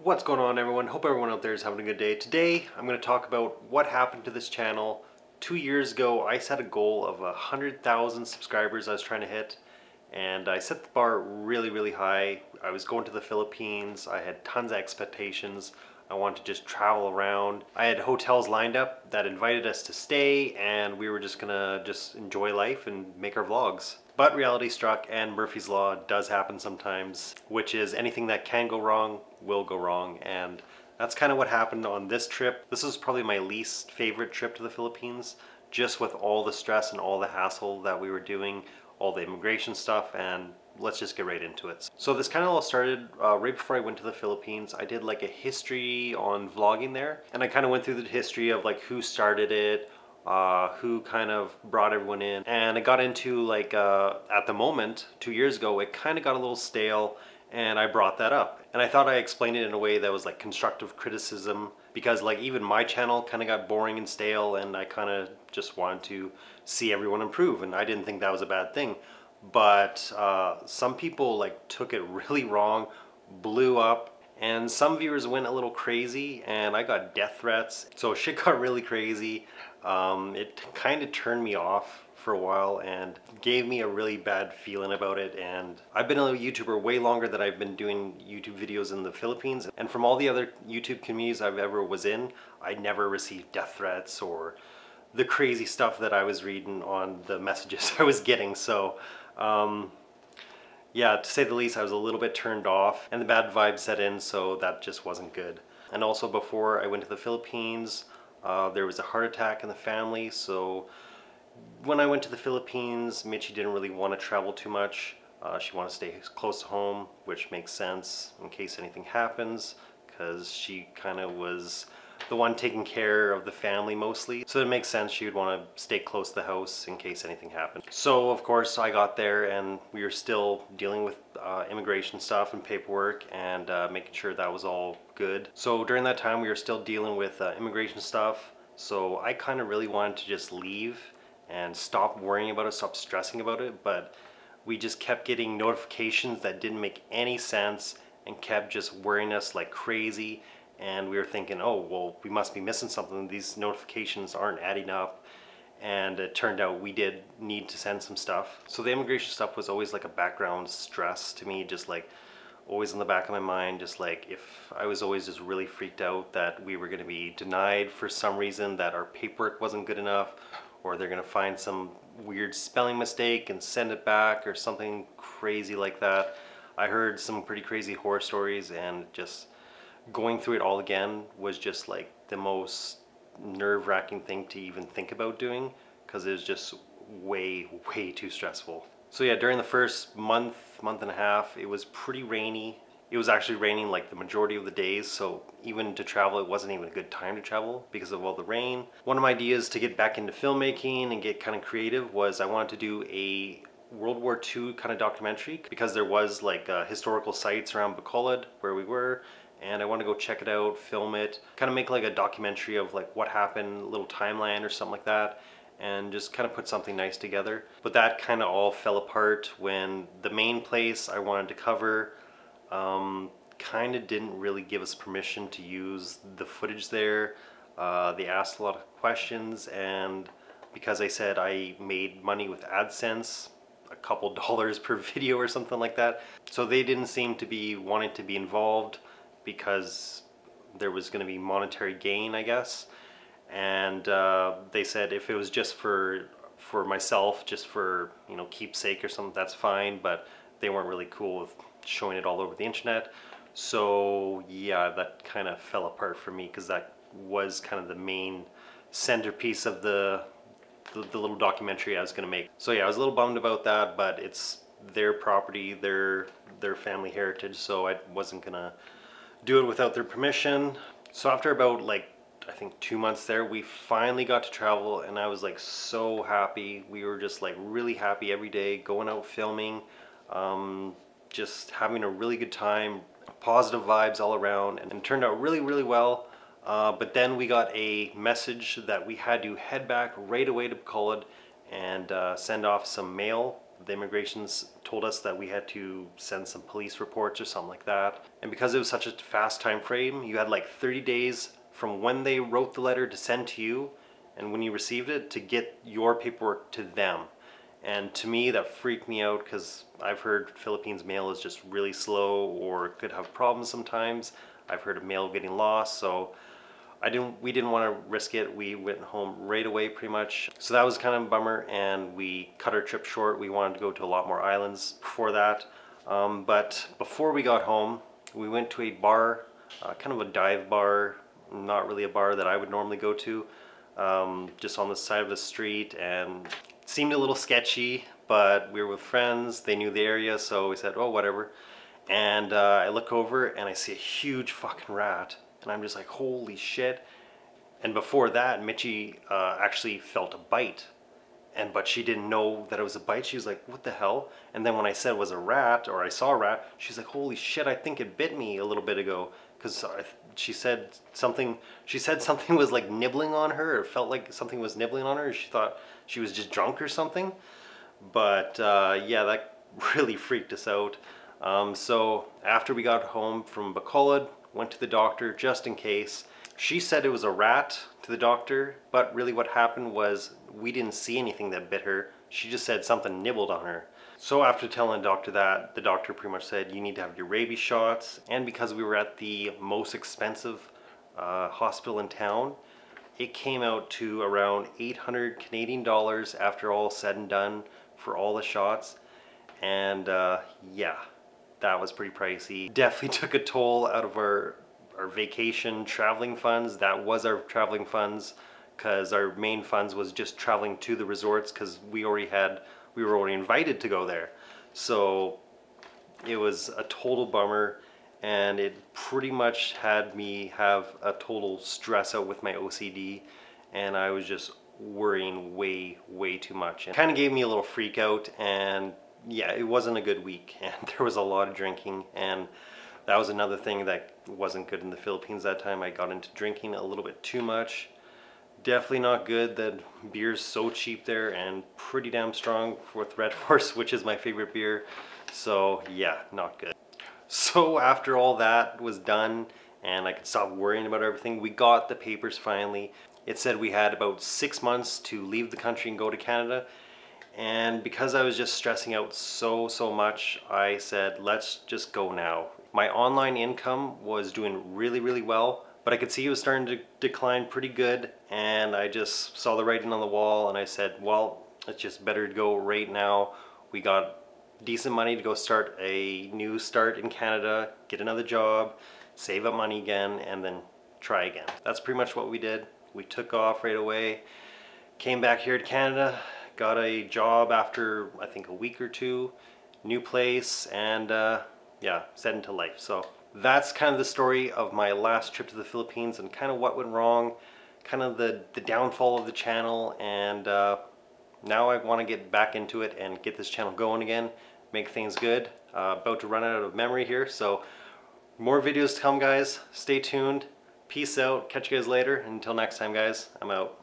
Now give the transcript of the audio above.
What's going on, everyone? Hope everyone out there is having a good day. Today I'm going to talk about what happened to this channel. 2 years ago I set a goal of 100,000 subscribers I was trying to hit, and I set the bar really high. I was going to the Philippines. I had tons of expectations. I wanted to just travel around. I had hotels lined up that invited us to stay, and we were just gonna enjoy life and make our vlogs. But reality struck, and Murphy's Law does happen sometimes, which is anything that can go wrong will go wrong. And that's kind of what happened on this trip. This was probably my least favorite trip to the Philippines, just with all the stress and all the hassle that we were doing, all the immigration stuff, and let's just get right into it. So this kind of all started right before I went to the Philippines. I did like a history on vlogging there, and I kind of went through the history of like who started it, who kind of brought everyone in, and I got into like at the moment 2 years ago it kind of got a little stale, and I brought that up, and I thought I explained it in a way that was like constructive criticism, because like even my channel kind of got boring and stale, and I kind of just wanted to see everyone improve, and I didn't think that was a bad thing. But some people like took it really wrong, blew up, and some viewers went a little crazy, and I got death threats. So shit got really crazy. It kind of turned me off for a while and gave me a really bad feeling about it. And I've been a YouTuber way longer than I've been doing YouTube videos in the Philippines, and from all the other YouTube communities I've ever was in, I never received death threats or the crazy stuff that I was reading on the messages I was getting. So yeah, to say the least, I was a little bit turned off, and the bad vibes set in, so that just wasn't good. And also, before I went to the Philippines, there was a heart attack in the family, so when I went to the Philippines, Mitchie didn't really want to travel too much. She wanted to stay close to home, which makes sense in case anything happens, because she kind of was the one taking care of the family mostly. So it makes sense she would want to stay close to the house in case anything happened. So of course I got there, and we were still dealing with immigration stuff and paperwork, and making sure that was all good. So during that time we were still dealing with immigration stuff. So I kind of really wanted to just leave and stop worrying about it, stop stressing about it, but we just kept getting notifications that didn't make any sense and kept just worrying us like crazy. And we were thinking, oh, well, we must be missing something. These notifications aren't adding up. And it turned out we did need to send some stuff. So the immigration stuff was always like a background stress to me, just like always in the back of my mind. Just like if I was always just really freaked out that we were going to be denied for some reason, that our paperwork wasn't good enough, or they're going to find some weird spelling mistake and send it back, or something crazy like that. I heard some pretty crazy horror stories, and just going through it all again was just like the most nerve-wracking thing to even think about doing, because it was just way too stressful. So yeah, during the first month and a half, it was pretty rainy. It was actually raining like the majority of the days, so even to travel, it wasn't even a good time to travel because of all the rain. One of my ideas to get back into filmmaking and get kind of creative was I wanted to do a World War II kind of documentary, because there was like historical sites around Bacolod where we were, and I want to go check it out, film it, kind of make like a documentary of like what happened, a little timeline or something like that, and just kind of put something nice together. But that kind of all fell apart when the main place I wanted to cover kind of didn't really give us permission to use the footage there. They asked a lot of questions, and because I said I made money with AdSense, a couple dollars per video or something like that, so they didn't seem to be wanting to be involved, because there was going to be monetary gain, I guess. And they said if it was just for myself, just for, you know, keepsake or something, that's fine, but they weren't really cool with showing it all over the internet. So yeah, that kind of fell apart for me, because that was kind of the main centerpiece of the little documentary I was going to make. So yeah, I was a little bummed about that, but it's their property, their family heritage, so I wasn't gonna do it without their permission. So after about like I think 2 months there, we finally got to travel, and I was like so happy. We were just like really happy every day, going out filming, just having a really good time, positive vibes all around, and it turned out really well. But then we got a message that we had to head back right away to Bacolod and send off some mail the immigrations told us that we had to send some police reports or something like that. And because it was such a fast time frame, you had like 30 days from when they wrote the letter to send to you and when you received it to get your paperwork to them. And to me, that freaked me out because I've heard Philippines mail is just really slow or could have problems sometimes. I've heard of mail getting lost, so we didn't want to risk it. We went home right away pretty much. So that was kind of a bummer, and we cut our trip short. We wanted to go to a lot more islands before that. But before we got home, we went to a bar, kind of a dive bar, not really a bar that I would normally go to, just on the side of the street, and it seemed a little sketchy, but we were with friends. They knew the area, so we said, oh, whatever. And I look over and I see a huge fucking rat. And I'm just like, holy shit. And before that, Mitchie actually felt a bite. But she didn't know that it was a bite. She was like, what the hell? And then when I said it was a rat, or I saw a rat, she's like, holy shit, I think it bit me a little bit ago. Because she said something was like nibbling on her, or felt like something was nibbling on her. She thought she was just drunk or something. But yeah, that really freaked us out. So after we got home from Bacolod, went to the doctor just in case. She said it was a rat to the doctor, but really what happened was we didn't see anything that bit her. She just said something nibbled on her. So after telling the doctor that, the doctor pretty much said you need to have your rabies shots. And because we were at the most expensive hospital in town, it came out to around 800 Canadian dollars after all said and done for all the shots. And yeah, that was pretty pricey. Definitely took a toll out of our vacation traveling funds. That was our traveling funds, because our main funds was just traveling to the resorts, because we were already invited to go there. So it was a total bummer, and it pretty much had me have a total stress out with my OCD, and I was just worrying way too much. It kind of gave me a little freak out, and yeah, it wasn't a good week, and there was a lot of drinking, and that was another thing that wasn't good in the Philippines that time. I got into drinking a little bit too much. Definitely not good that beer's so cheap there and pretty damn strong with Red Horse, which is my favorite beer. So yeah, not good. So after all that was done and I could stop worrying about everything, we got the papers finally. It said we had about 6 months to leave the country and go to Canada. And because I was just stressing out so much, I said, let's just go now. My online income was doing really well, but I could see it was starting to decline pretty good, and I just saw the writing on the wall, and I said, well, it's just better to go right now. We got decent money to go start a new start in Canada, get another job, save up money again, and then try again. That's pretty much what we did. We took off right away, came back here to Canada, got a job after I think a week or two, new place, and yeah, set into life. So that's kind of the story of my last trip to the Philippines and kind of what went wrong, kind of the downfall of the channel, and now I want to get back into it and get this channel going again, make things good. About to run out of memory here, so more videos to come, guys. Stay tuned. Peace out. Catch you guys later. Until next time, guys, I'm out.